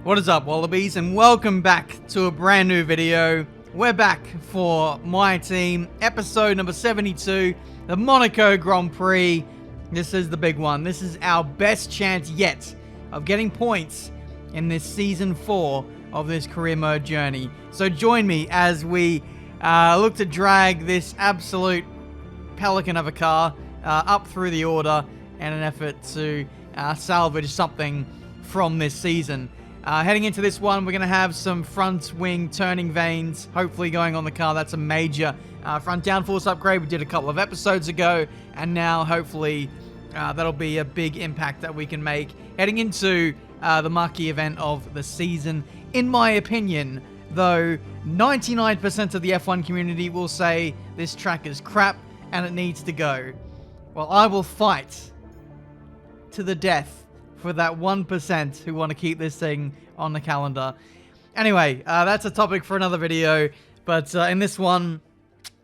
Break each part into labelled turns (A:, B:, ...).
A: What is up, Wallabies, and welcome back to a brand new video. We're back for my team, episode number 72, the Monaco Grand Prix. This is the big one. This is our best chance yet of getting points in this season 4 of this career mode journey. So join me as we look to drag this absolute pelican of a car up through the order in an effort to salvage something from this season. Heading into this one, we're going to have some front wing turning vanes, hopefully going on the car. That's a major front downforce upgrade we did a couple of episodes ago, and now hopefully that'll be a big impact that we can make heading into the marquee event of the season. In my opinion, though, 99% of the F1 community will say this track is crap and it needs to go. Well, I will fight to the death for that 1% who want to keep this thing on the calendar. Anyway, that's a topic for another video, but in this one,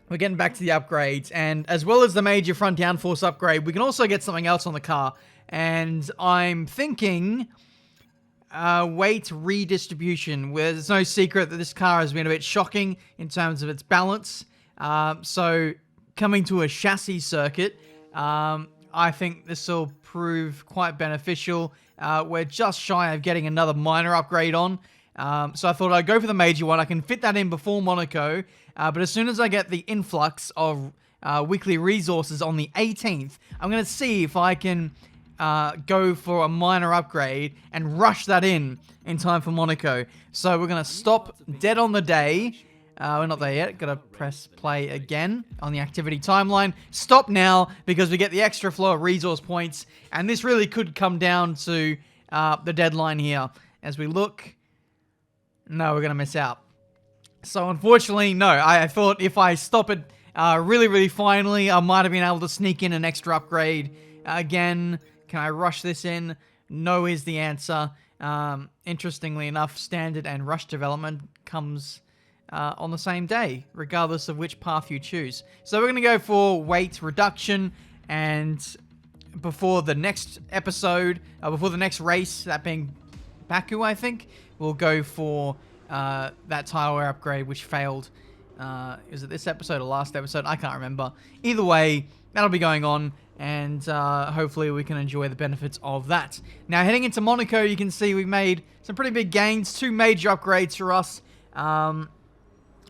A: we're getting back to the upgrades, and as well as the major front downforce upgrade, we can also get something else on the car, and I'm thinking weight redistribution, where there's no secret that this car has been a bit shocking in terms of its balance, so coming to a chassis circuit, I think this will prove quite beneficial. We're just shy of getting another minor upgrade on. So I thought I'd go for the major one. I can fit that in before Monaco. But as soon as I get the influx of weekly resources on the 18th, I'm going to see if I can go for a minor upgrade and rush that in time for Monaco. So we're going to stop dead on the day. We're not there yet. Gotta press play again on the activity timeline. Stop now, because we get the extra flow of resource points, and this really could come down to the deadline here. As we look, no, we're gonna miss out. So unfortunately, no. I thought if I stop it really finally, I might have been able to sneak in an extra upgrade. Again, can I rush this in? No is the answer. Interestingly enough, standard and rush development comes on the same day, regardless of which path you choose. So we're going to go for weight reduction, and before the next episode, before the next race, that being Baku, I think, we'll go for that tire wear upgrade, which failed. Is it this episode or last episode? I can't remember. Either way, that'll be going on, and hopefully we can enjoy the benefits of that. Now, heading into Monaco, you can see we've made some pretty big gains, 2 major upgrades for us.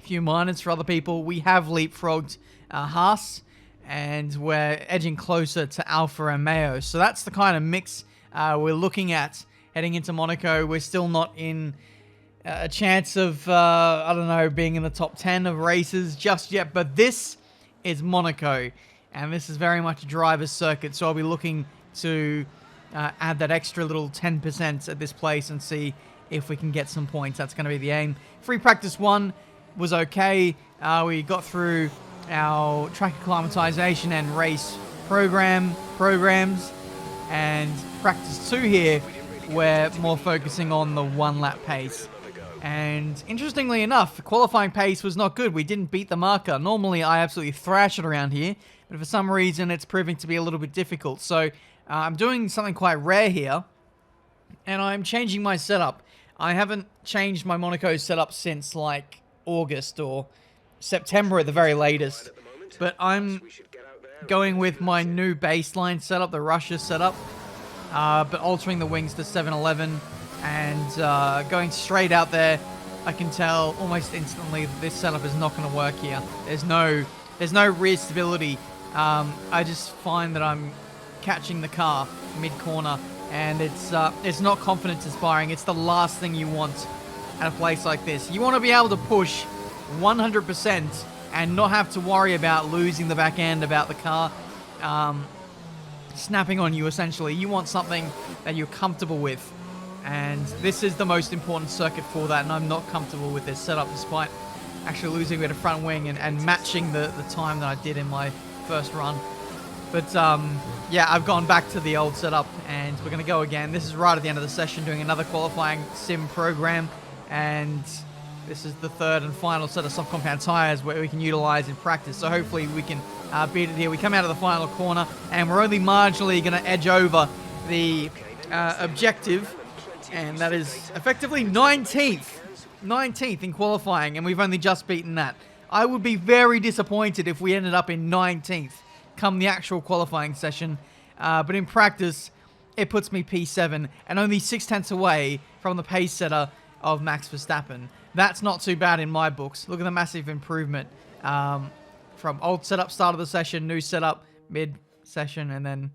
A: Few minors for other people. We have leapfrogged Haas, and we're edging closer to Alfa Romeo. So that's the kind of mix we're looking at heading into Monaco. We're still not in a chance of, I don't know, being in the top 10 of races just yet, but this is Monaco, and this is very much a driver's circuit, so I'll be looking to add that extra little 10% at this place and see if we can get some points. That's going to be the aim. Free practice 1 was okay. We got through our track acclimatization and race programs, and practice 2 here, we're more focusing on the 1 lap pace. And interestingly enough, qualifying pace was not good. We didn't beat the marker. Normally I absolutely thrash it around here, but for some reason it's proving to be a little bit difficult. So I'm doing something quite rare here, and I'm changing my setup. I haven't changed my Monaco setup since like August or September at the very latest, but I'm going with my new baseline setup, the Russia setup, but altering the wings to 711 and going straight out there. I can tell almost instantly that this setup is not going to work here. There's no rear stability. I just find that I'm catching the car mid-corner, and it's not confidence inspiring. It's the last thing you want at a place like this. You want to be able to push 100% and not have to worry about losing the back end, about the car snapping on you, essentially. You want something that you're comfortable with, and this is the most important circuit for that, and I'm not comfortable with this setup despite actually losing a bit of front wing and matching the time that I did in my first run. But yeah, I've gone back to the old setup, and we're going to go again. This is right at the end of the session, doing another qualifying sim program, and this is the 3rd and final set of soft compound tires where we can utilize in practice. So hopefully we can beat it here. We come out of the final corner, and we're only marginally going to edge over the objective And that is effectively 19th. 19th in qualifying, and we've only just beaten that. I would be very disappointed if we ended up in 19th come the actual qualifying session. But in practice, it puts me P7 and only 6/10 away from the pace setter of Max Verstappen. That's not too bad in my books. Look at the massive improvement from old setup, start of the session, new setup, mid-session, and then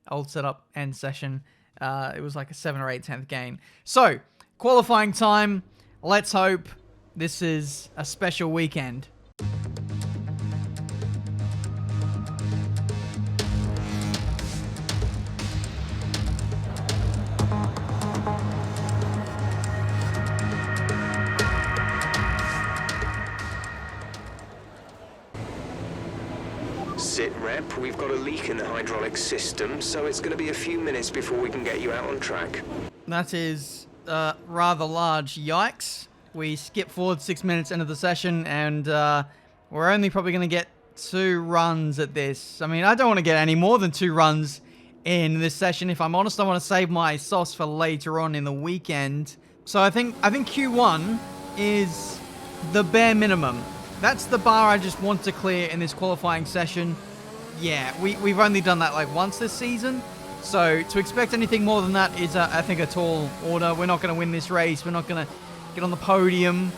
A: old setup, end session. It was like a 7 or 8/10 gain. So, qualifying time. Let's hope this is a special weekend.
B: Sit rep, we've got a leak in the hydraulic system, so it's going to be a few minutes before we can get you out on track.
A: That is rather large. Yikes. We skip forward 6 minutes into the session, and we're only probably going to get 2 runs at this. I mean, I don't want to get any more than 2 runs in this session. If I'm honest, I want to save my sauce for later on in the weekend. So I think Q1 is the bare minimum. That's the bar I just want to clear in this qualifying session. Yeah, we've only done that like once this season. So to expect anything more than that is, I think, a tall order. We're not going to win this race. We're not going to get on the podium.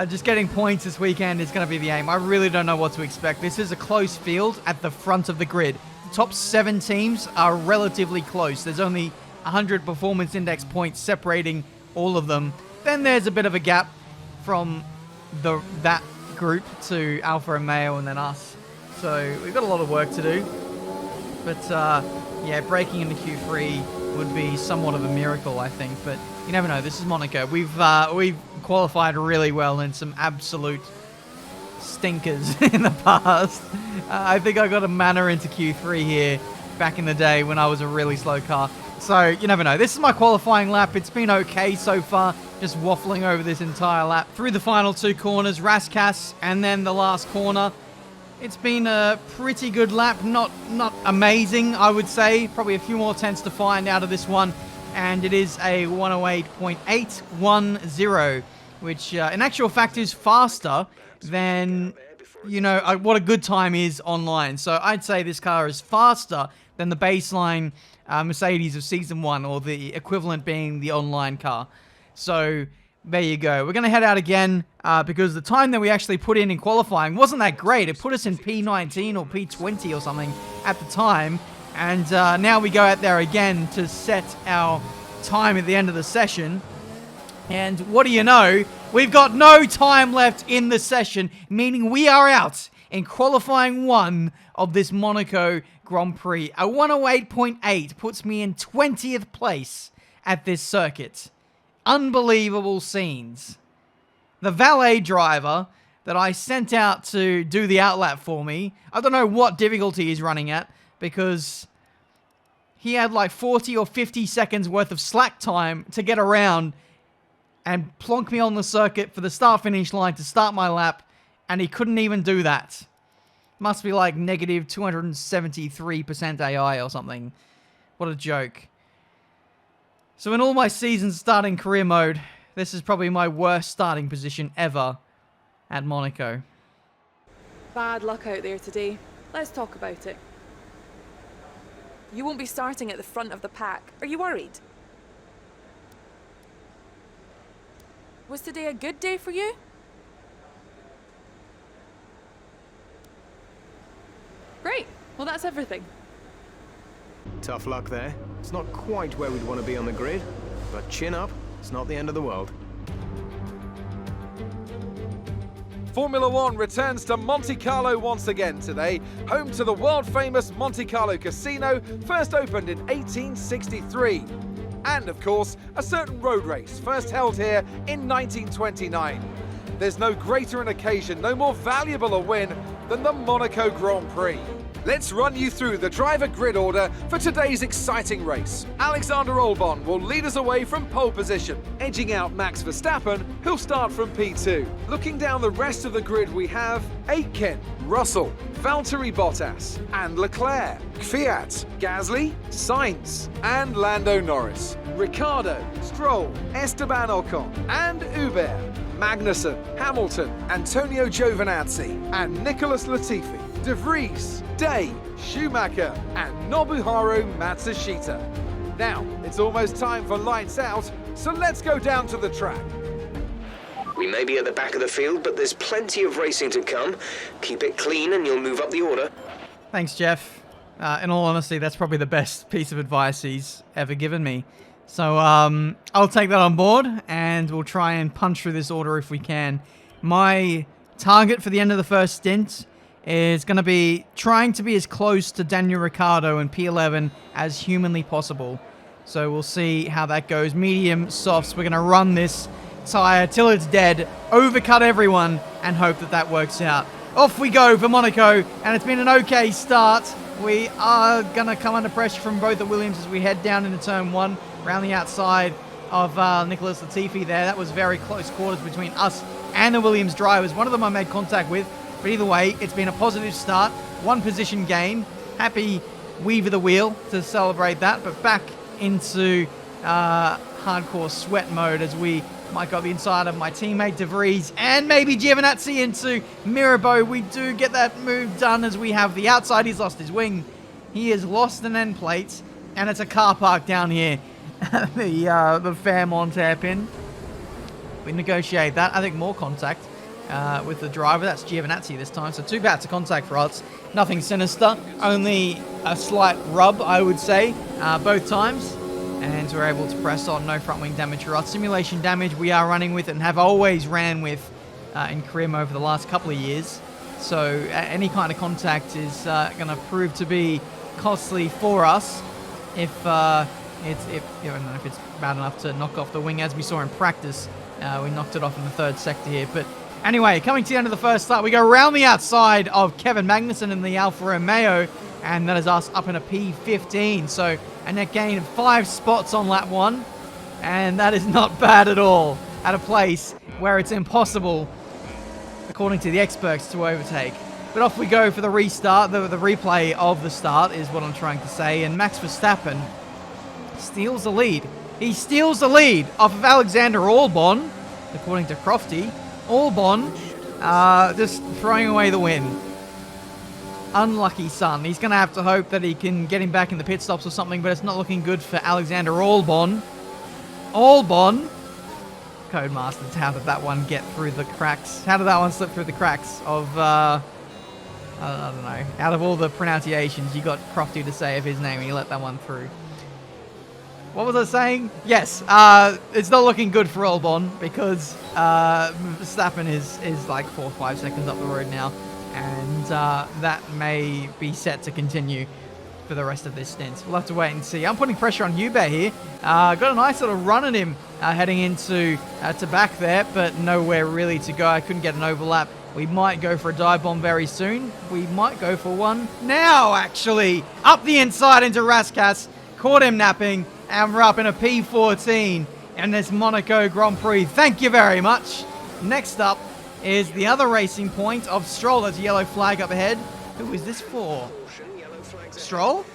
A: Just getting points this weekend is going to be the aim. I really don't know what to expect. This is a close field at the front of the grid. The top 7 teams are relatively close. There's only 100 performance index points separating all of them. Then there's a bit of a gap from that group to Alpha and Mayo and then us. So we've got a lot of work to do. But yeah, breaking into Q3 would be somewhat of a miracle, I think. But you never know. This is Monaco. We've qualified really well in some absolute stinkers in the past. I think I got a manner into Q3 here back in the day when I was a really slow car. So you never know. This is my qualifying lap. It's been okay so far. Just waffling over this entire lap. Through the final 2 corners, Rascasse, and then the last corner. It's been a pretty good lap. Not amazing, I would say. Probably a few more tenths to find out of this one. And it is a 108.810, which in actual fact is faster than, you know, what a good time is online. So I'd say this car is faster than the baseline Mercedes of Season 1, or the equivalent being the online car. So there you go. We're going to head out again because the time that we actually put in qualifying wasn't that great. It put us in P19 or P20 or something at the time. And now we go out there again to set our time at the end of the session. And what do you know? We've got no time left in the session, meaning we are out in qualifying 1 of this Monaco Grand Prix. A 108.8 puts me in 20th place at this circuit. Unbelievable scenes. The valet driver that I sent out to do the outlap for me, I don't know what difficulty he's running at, because he had like 40 or 50 seconds worth of slack time to get around and plonk me on the circuit for the start-finish line to start my lap, and he couldn't even do that. Must be like negative 273% AI or something. What a joke. So in all my seasons starting career mode, this is probably my worst starting position ever at Monaco.
C: Bad luck out there today. Let's talk about it. You won't be starting at the front of the pack. Are you worried? Was today a good day for you? Great. Well, that's everything.
B: Tough luck there. It's not quite where we'd want to be on the grid, but chin up, it's not the end of the world.
D: Formula One returns to Monte Carlo once again today, home to the world-famous Monte Carlo Casino, first opened in 1863. And, of course, a certain road race, first held here in 1929. There's no greater an occasion, no more valuable a win than the Monaco Grand Prix. Let's run you through the driver grid order for today's exciting race. Alexander Albon will lead us away from pole position, edging out Max Verstappen, who'll start from P2. Looking down the rest of the grid, we have Aitken, Russell, Valtteri Bottas, and Leclerc, Kvyat, Gasly, Sainz, and Lando Norris. Ricciardo, Stroll, Esteban Ocon, and Hubert, Magnussen, Hamilton, Antonio Giovinazzi, and Nicholas Latifi, De Vries, Day, Schumacher, and Nobuharu Matsushita. Now, it's almost time for lights out, so let's go down to the track.
E: We may be at the back of the field, but there's plenty of racing to come. Keep it clean and you'll move up the order.
A: Thanks, Jeff. In all honesty, that's probably the best piece of advice he's ever given me. So I'll take that on board, and we'll try and punch through this order if we can. My target for the end of the first stint is going to be trying to be as close to Daniel Ricciardo in P11 as humanly possible. So we'll see how that goes. Medium, softs, we're going to run this tire till it's dead, overcut everyone, and hope that that works out. Off we go for Monaco, and it's been an okay start. We are going to come under pressure from both the Williams as we head down into turn 1, around the outside of Nicholas Latifi there. That was very close quarters between us and the Williams drivers. One of them I made contact with, but either way, it's been a positive start. 1 position gain. Happy weave of the wheel to celebrate that, but back into hardcore sweat mode as we might go the inside of my teammate De Vries and maybe Giovinazzi into Mirabeau. We do get that move done as we have the outside. He's lost his wing. He has lost an end plate, and it's a car park down here. the Fairmont hairpin. We negotiate that. I think more contact with the driver. That's Giovinazzi this time. So 2 bats of contact for us. Nothing sinister. Only a slight rub, I would say, both times. And we're able to press on. No front wing damage for us. Simulation damage we are running with and have always ran with in Krim over the last couple of years. So any kind of contact is going to prove to be costly for us if it's bad enough to knock off the wing, as we saw in practice. We knocked it off in the 3rd sector here. But anyway, coming to the end of the first start, we go around the outside of Kevin Magnussen in the Alfa Romeo, and that is us up in a P15. So a net gain of 5 spots on lap 1, and that is not bad at all at a place where it's impossible, according to the experts, to overtake. But off we go for the restart. The replay of the start is what I'm trying to say, and Max Verstappen steals the lead. He steals the lead off of Alexander Albon, according to Crofty. Albon just throwing away the win. Unlucky son. He's going to have to hope that he can get him back in the pit stops or something, but it's not looking good for Alexander Albon. Albon. Codemasters, how did that one get through the cracks? How did that one slip through the cracks of, I don't know. Out of all the pronunciations, you got Crofty to say of his name and you let that one through. What was I saying? Yes, it's not looking good for Albon because Verstappen is like 4 or 5 seconds up the road now. And that may be set to continue for the rest of this stint. We'll have to wait and see. I'm putting pressure on Hubert here. Got a nice little run at him heading into to back there, but nowhere really to go. I couldn't get an overlap. We might go for a dive bomb very soon. We might go for one now, actually. Up the inside into Raskas. Caught him napping, and we're up in a P14 in this Monaco Grand Prix. Thank you very much. Next up is the other racing point of Stroll. There's a yellow flag up ahead. Who is this for? Stroll?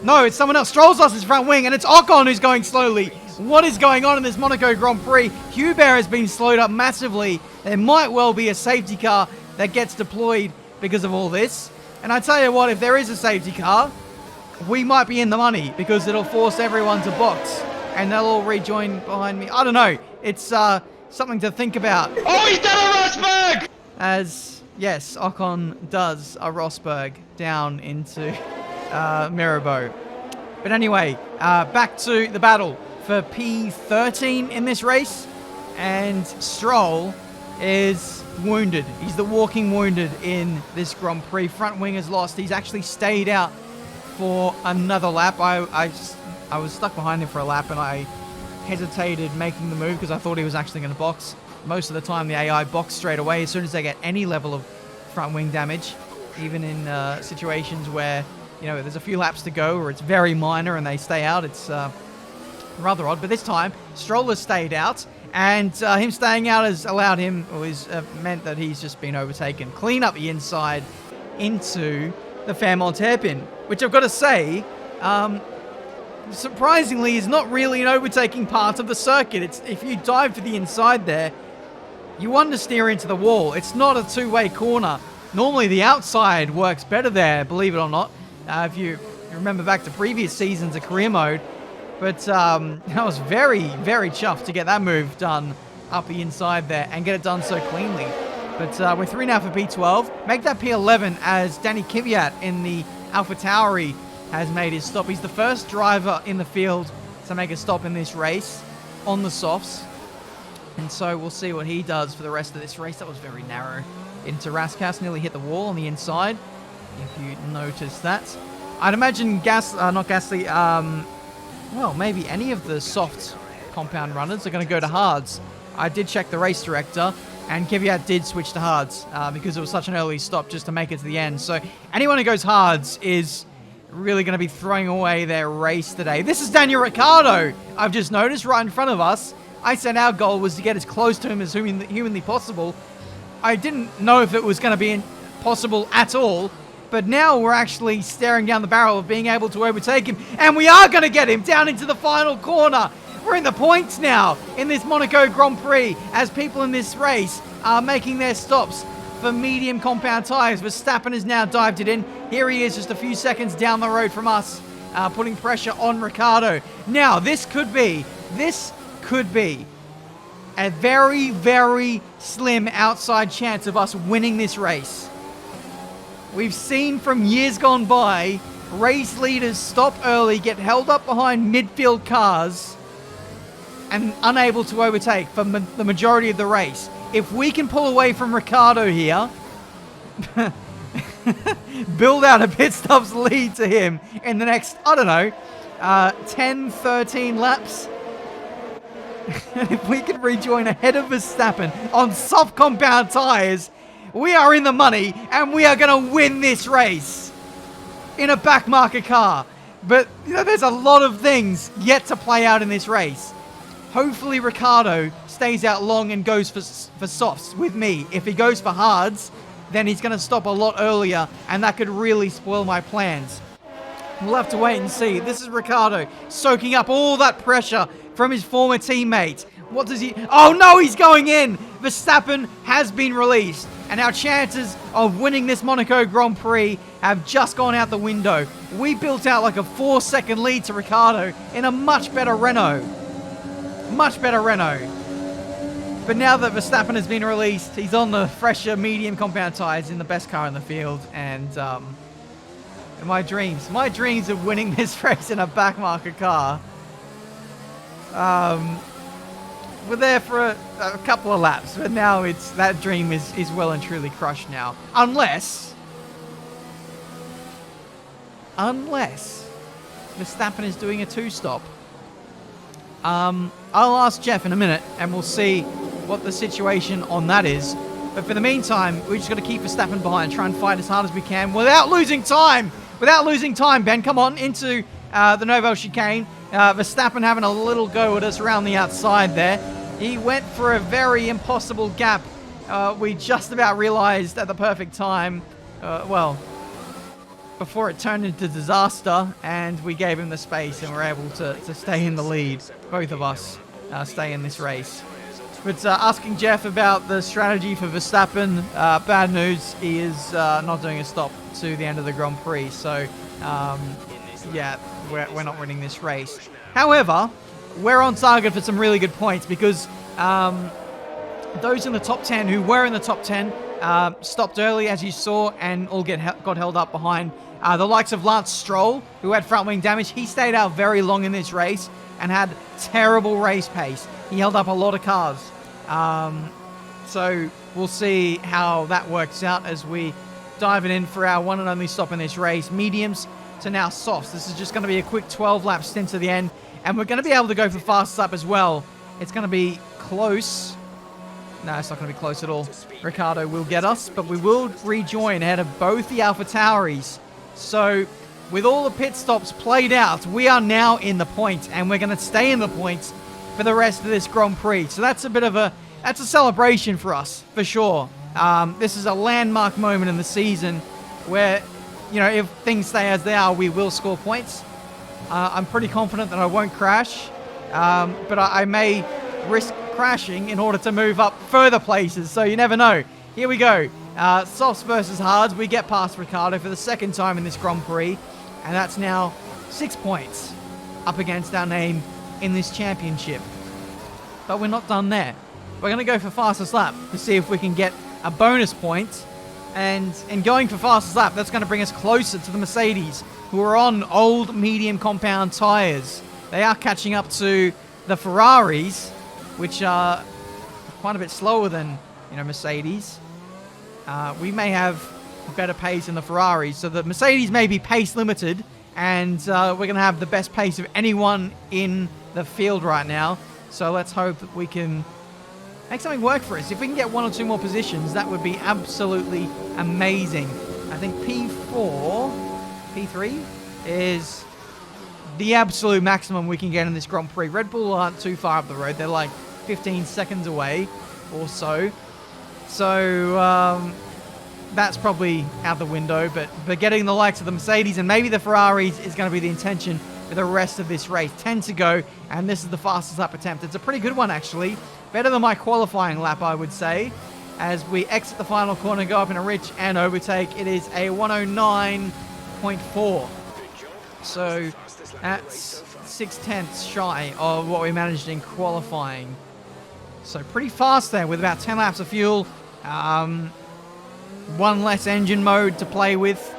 A: No, it's someone else. Stroll's lost his front wing, and it's Ocon who's going slowly. What is going on in this Monaco Grand Prix? Hubert has been slowed up massively. There might well be a safety car that gets deployed because of all this. And I tell you what, if there is a safety car, we might be in the money because it'll force everyone to box and they'll all rejoin behind me. I don't know. It's something to think about.
F: Oh, he's done a Rosberg!
A: As, yes, Ocon does a Rosberg down into Mirabeau. But anyway, back to the battle for P13 in this race. And Stroll is wounded. He's the walking wounded in this Grand Prix. Front wing is lost. He's actually stayed out for another lap. I was stuck behind him for a lap and I hesitated making the move because I thought he was actually going to box. Most of the time the AI box straight away as soon as they get any level of front wing damage, even in situations where, you know, there's a few laps to go or it's very minor and they stay out. It's rather odd, but this time Stroll has stayed out, and him staying out has allowed him, or has meant that he's just been overtaken. Clean up the inside into the Fairmont hairpin, which I've got to say, surprisingly, is not really an overtaking part of the circuit. It's if you dive to the inside there, you understeer into the wall. It's not a two-way corner. Normally, the outside works better there, believe it or not. If you remember back to previous seasons of career mode. But I was very, very chuffed to get that move done up the inside there and get it done so cleanly. But we're 3 now for P12. Make that P11 as Danny Kvyat in the AlphaTauri has made his stop. He's the first driver in the field to make a stop in this race on the softs. And so we'll see what he does for the rest of this race. That was very narrow into Raskas. Nearly hit the wall on the inside, if you noticed that. I'd imagine not Gasly, well, maybe any of the soft compound runners are going to go to hards. I did check the race director, and Kvyat did switch to hards because it was such an early stop just to make it to the end. So anyone who goes hards is really going to be throwing away their race today. This is Daniel Ricciardo, I've just noticed, right in front of us. I said our goal was to get as close to him as humanly possible. I didn't know if it was going to be possible at all, but now we're actually staring down the barrel of being able to overtake him, and we are going to get him down into the final corner. We're in the points now in this Monaco Grand Prix as people in this race are making their stops for medium compound tyres. Verstappen has now dived it in. Here he is just a few seconds down the road from us, putting pressure on Ricciardo. Now, this could be a very, very slim outside chance of us winning this race. We've seen from years gone by, race leaders stop early, get held up behind midfield cars, and unable to overtake for the majority of the race. If we can pull away from Ricciardo here, build out a pit stops lead to him in the next, I don't know, 10, 13 laps. And if we can rejoin ahead of Verstappen on soft compound tyres, we are in the money and we are going to win this race in a backmarker car. But you know, there's a lot of things yet to play out in this race. Hopefully Ricciardo stays out long and goes for softs with me. If he goes for hards, then he's going to stop a lot earlier, and that could really spoil my plans. We'll have to wait and see. This is Ricciardo soaking up all that pressure from his former teammate. What does he... Oh no, he's going in! Verstappen has been released, and our chances of winning this Monaco Grand Prix have just gone out the window. We built out like a 4-second lead to Ricciardo in a much better Renault. Much better Renault. But now that Verstappen has been released, he's on the fresher medium compound tyres in the best car in the field, and my dreams of winning this race in a backmarker car were there for a couple of laps, but now that dream is well and truly crushed now. Unless Verstappen is doing a 2-stop. I'll ask Jeff in a minute, and we'll see what the situation on that is. But for the meantime, we just got to keep Verstappen behind, try and fight as hard as we can without losing time. Ben, come on, into the Nouvelle chicane. Verstappen having a little go at us around the outside there. He went for a very impossible gap. We just about realized at the perfect time, before it turned into disaster, and we gave him the space and were able to stay in the lead. Both of us stay in this race. But asking Jeff about the strategy for Verstappen, bad news, he is not doing a stop to the end of the Grand Prix. So, yeah, we're not winning this race. However, we're on target for some really good points because those in the top 10 who were in the top 10 stopped early, as you saw, and all got held up behind. The likes of Lance Stroll, who had front wing damage, he stayed out very long in this race and had terrible race pace. He held up a lot of cars. So we'll see how that works out as we dive it in for our one and only stop in this race. Mediums to now softs. This is just going to be a quick 12-lap stint to the end, and we're going to be able to go for fast lap as well. It's going to be close. No, it's not going to be close at all. Ricciardo will get us, but we will rejoin ahead of both the AlphaTauris. So with all the pit stops played out, we are now in the point, and we're going to stay in the points for the rest of this Grand Prix. So that's a celebration for us, for sure. This is a landmark moment in the season where, you know, if things stay as they are, we will score points. I'm pretty confident that I won't crash, but I may risk crashing in order to move up further places, so you never know. Here we go. Softs versus hards. We get past Ricciardo for the second time in this Grand Prix, and that's now 6 points up against our name in this championship. But we're not done there. We're going to go for fastest lap to see if we can get a bonus point. And in going for fastest lap, that's going to bring us closer to the Mercedes, who are on old medium compound tyres. They are catching up to the Ferraris, which are quite a bit slower than, Mercedes. We may have better pace than the Ferraris, so the Mercedes may be pace limited, and we're going to have the best pace of anyone in the field right now. So let's hope that we can make something work for us. If we can get 1 or 2 more positions, that would be absolutely amazing. I think P3 is the absolute maximum we can get in this Grand Prix. Red Bull aren't too far up the road. They're like 15 seconds away or so. So that's probably out the window. But getting the likes of the Mercedes and maybe the Ferraris is going to be the intention for the rest of this race. 10 to go, and this is the fastest lap attempt. It's a pretty good one, actually. Better than my qualifying lap, I would say. As we exit the final corner, go up in a rich and overtake. It is a 109.4. So that's 0.6 shy of what we managed in qualifying. So pretty fast there with about 10 laps of fuel. 1 less engine mode to play with.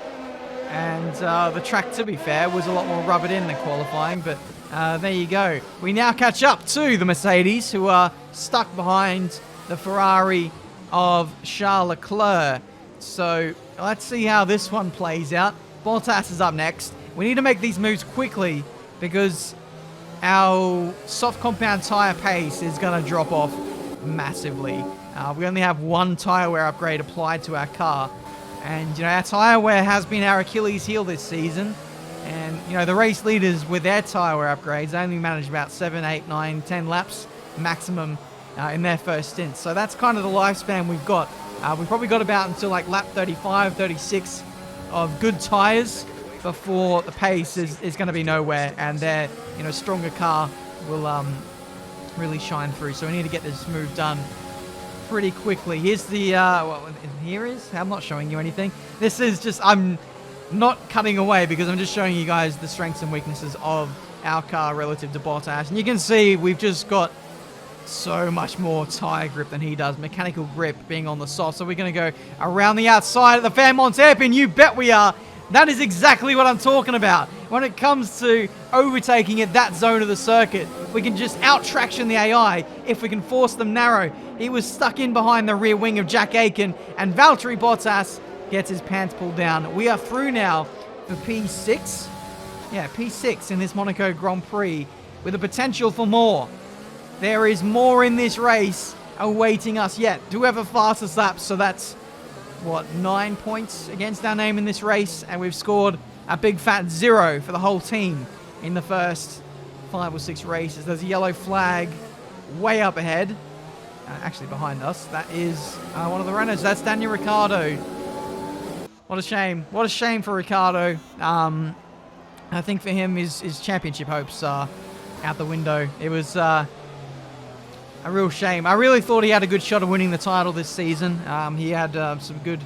A: And the track, to be fair, was a lot more rubbered in than qualifying. But there you go. We now catch up to the Mercedes, who are stuck behind the Ferrari of Charles Leclerc. So let's see how this one plays out. Bottas is up next. We need to make these moves quickly because our soft compound tyre pace is going to drop off massively. We only have 1 tyre wear upgrade applied to our car. And, our tyre wear has been our Achilles heel this season. And, the race leaders with their tyre wear upgrades only managed about 7, 8, 9, 10 laps maximum in their first stint. So that's kind of the lifespan we've got. We've probably got about until like lap 35, 36 of good tyres before the pace is going to be nowhere. And their, stronger car will really shine through. So we need to get this move done pretty quickly. Here's the, I'm not showing you anything. This is just, I'm not cutting away because I'm just showing you guys the strengths and weaknesses of our car relative to Bottas. And you can see we've just got so much more tire grip than he does. Mechanical grip being on the soft. So we're going to go around the outside of the Fairmont hairpin. You bet we are. That is exactly what I'm talking about. When it comes to overtaking at that zone of the circuit, we can just out-traction the AI if we can force them narrow. He was stuck in behind the rear wing of Jack Aitken, and Valtteri Bottas gets his pants pulled down. We are through now for P6. Yeah, P6 in this Monaco Grand Prix with the potential for more. There is more in this race awaiting us yet. Do we have a fastest lap? So that's, 9 points against our name in this race, and we've scored a big fat 0 for the whole team in the first 5 or 6 races. There's a yellow flag way up ahead, actually behind us. That is one of the runners. That's Daniel Ricciardo. What a shame. What a shame for Ricciardo. I think for him, his championship hopes are out the window. It was a real shame. I really thought he had a good shot of winning the title this season. He had some good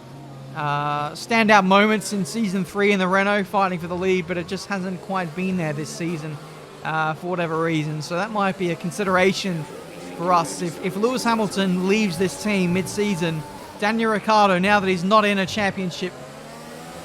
A: standout moments in Season 3 in the Renault fighting for the lead, but it just hasn't quite been there this season for whatever reason. So that might be a consideration for us. If Lewis Hamilton leaves this team mid-season, Daniel Ricciardo, now that he's not in a championship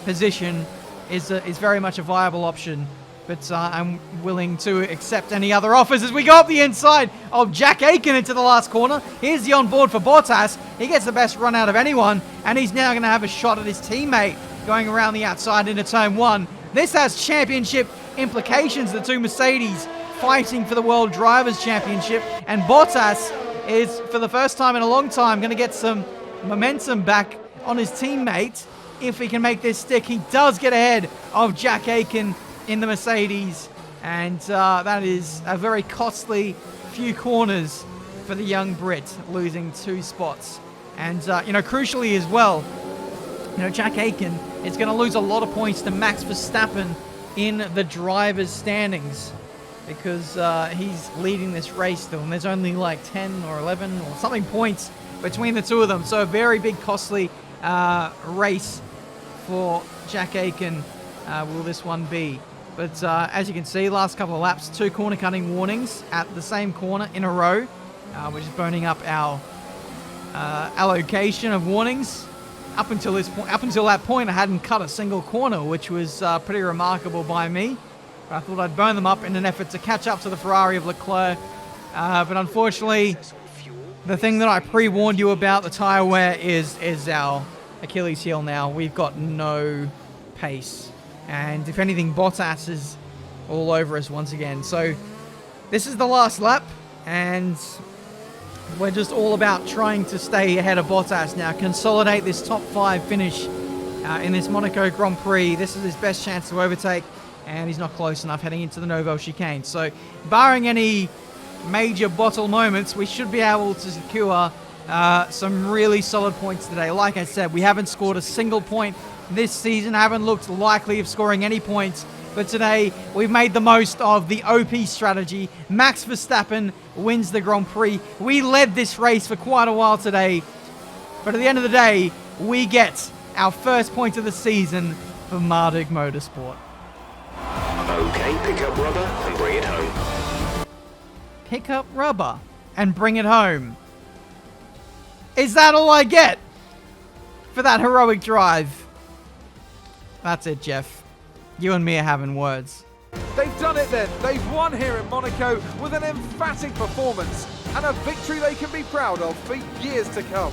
A: position, is very much a viable option. But I'm willing to accept any other offers as we go up the inside of Jack Aitken into the last corner. Here's the onboard for Bottas. He gets the best run out of anyone, and he's now going to have a shot at his teammate going around the outside into turn 1. This has championship implications. The two Mercedes fighting for the World Drivers' Championship, and Bottas is, for the first time in a long time, going to get some momentum back on his teammate. If he can make this stick, he does get ahead of Jack Aitken in the Mercedes, and that is a very costly few corners for the young Brit, losing 2 spots. And crucially as well, Jack Aitken is going to lose a lot of points to Max Verstappen in the driver's standings because he's leading this race still, and there's only like 10 or 11 or something points between the two of them. So a very big, costly race for Jack Aiken will this one be. But as you can see, last couple of laps, 2 corner cutting warnings at the same corner in a row, which is burning up our allocation of warnings. Up until that point, I hadn't cut a single corner, which was pretty remarkable by me. I thought I'd burn them up in an effort to catch up to the Ferrari of Leclerc. But unfortunately, the thing that I pre-warned you about, the tyre wear, is our Achilles heel now. We've got no pace. And if anything, Bottas is all over us once again. So this is the last lap, and we're just all about trying to stay ahead of Bottas now, consolidate this top 5 finish in this Monaco Grand Prix. This is his best chance to overtake, and he's not close enough heading into the Nouvelle chicane. So barring any major bottle moments, we should be able to secure some really solid points today. Like I said, we haven't scored a single point this season, haven't looked likely of scoring any points, but today we've made the most of the OP strategy. Max Verstappen wins the Grand Prix. We led this race for quite a while today, but at the end of the day, we get our first point of the season for Marduk Motorsport.
E: Okay, pick up rubber and bring it home.
A: Pick up rubber and bring it home. Is that all I get for that heroic drive? That's it, Jeff. You and me are having words.
D: They've done it then. They've won here in Monaco with an emphatic performance and a victory they can be proud of for years to come.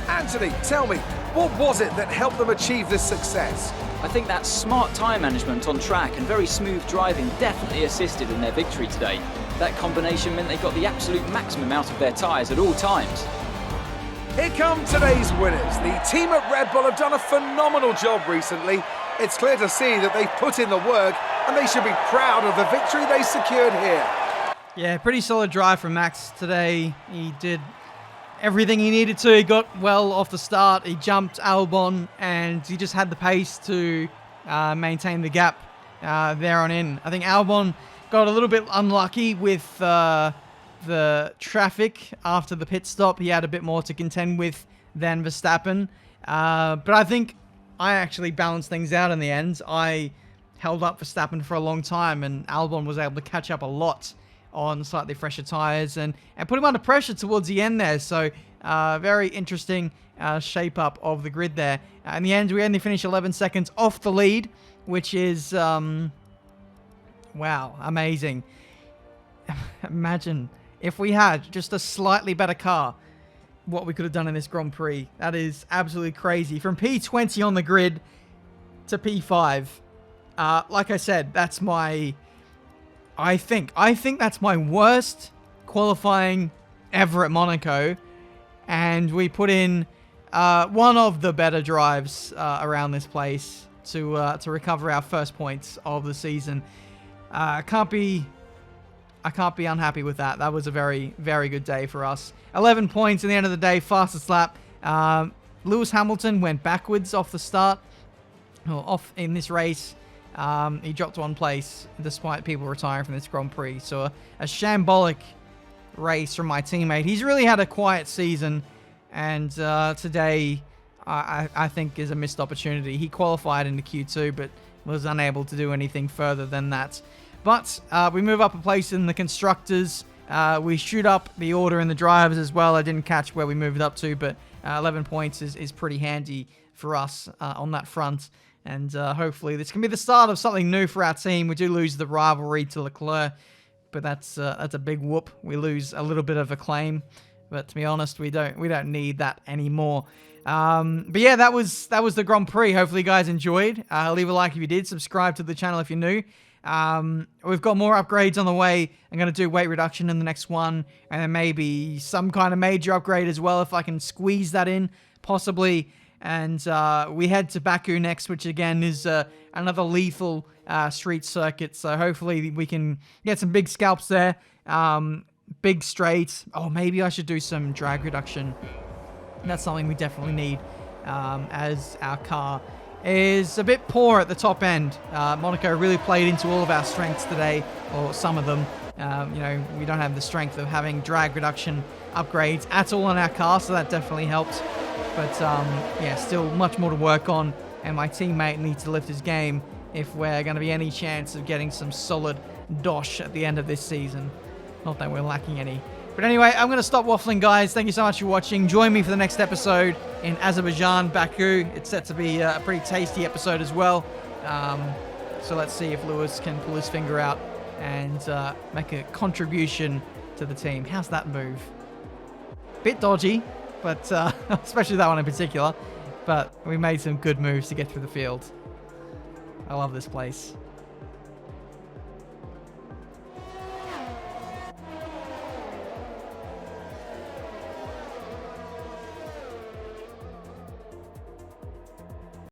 D: Anthony, tell me, what was it that helped them achieve this success?
G: I think that smart tyre management on track and very smooth driving definitely assisted in their victory today. That combination meant they got the absolute maximum out of their tyres at all times.
D: Here come today's winners. The team at Red Bull have done a phenomenal job recently. It's clear to see that they've put in the work, and they should be proud of the victory they secured here.
A: Yeah, pretty solid drive from Max today. He did everything he needed to. He got well off the start. He jumped Albon, and he just had the pace to maintain the gap there on in. I think Albon got a little bit unlucky with the traffic after the pit stop. He had a bit more to contend with than Verstappen. But I think I actually balanced things out in the end. I held up Verstappen for a long time, and Albon was able to catch up a lot on slightly fresher tyres and put him under pressure towards the end there. So very interesting shape up of the grid there. In the end, we only finished 11 seconds off the lead, which is, wow, amazing. Imagine if we had just a slightly better car, what we could have done in this Grand Prix. That is absolutely crazy. From P20 on the grid to P5. Like I said, that's my... I think that's my worst qualifying ever at Monaco. And we put in one of the better drives around this place to recover our first points of the season. I can't be unhappy with that. That was a very, very good day for us. 11 points in the end of the day, fastest lap. Lewis Hamilton went backwards off the start, or off in this race. He dropped one place despite people retiring from this Grand Prix. So a shambolic race from my teammate. He's really had a quiet season, and today I think is a missed opportunity. He qualified into Q2, but was unable to do anything further than that. But we move up a place in the constructors. We shoot up the order in the drivers as well. I didn't catch where we moved up to, but 11 points is pretty handy for us on that front. And hopefully this can be the start of something new for our team. We do lose the rivalry to Leclerc, but that's a big whoop. We lose a little bit of acclaim, but to be honest, we don't need that anymore. But yeah, that was the Grand Prix. Hopefully you guys enjoyed. Leave a like if you did. Subscribe to the channel if you're new. We've got more upgrades on the way. I'm going to do weight reduction in the next one, and then maybe some kind of major upgrade as well if I can squeeze that in, possibly. And we head to Baku next, which again is another lethal street circuit. So hopefully we can get some big scalps there. Big straight. Oh, maybe I should do some drag reduction. That's something we definitely need as our car is a bit poor at the top end. Monaco really played into all of our strengths today, or some of them. You know, we don't have the strength of having drag reduction upgrades at all on our car, so that definitely helped. But yeah, still much more to work on, and my teammate needs to lift his game if we're going to be any chance of getting some solid dosh at the end of this season. Not that we're lacking any. But anyway, I'm going to stop waffling, guys. Thank you so much for watching. Join me for the next episode in Azerbaijan, Baku. It's set to be a pretty tasty episode as well. So let's see if Lewis can pull his finger out and make a contribution to the team. How's that move? Bit dodgy, but especially that one in particular. But we made some good moves to get through the field. I love this place.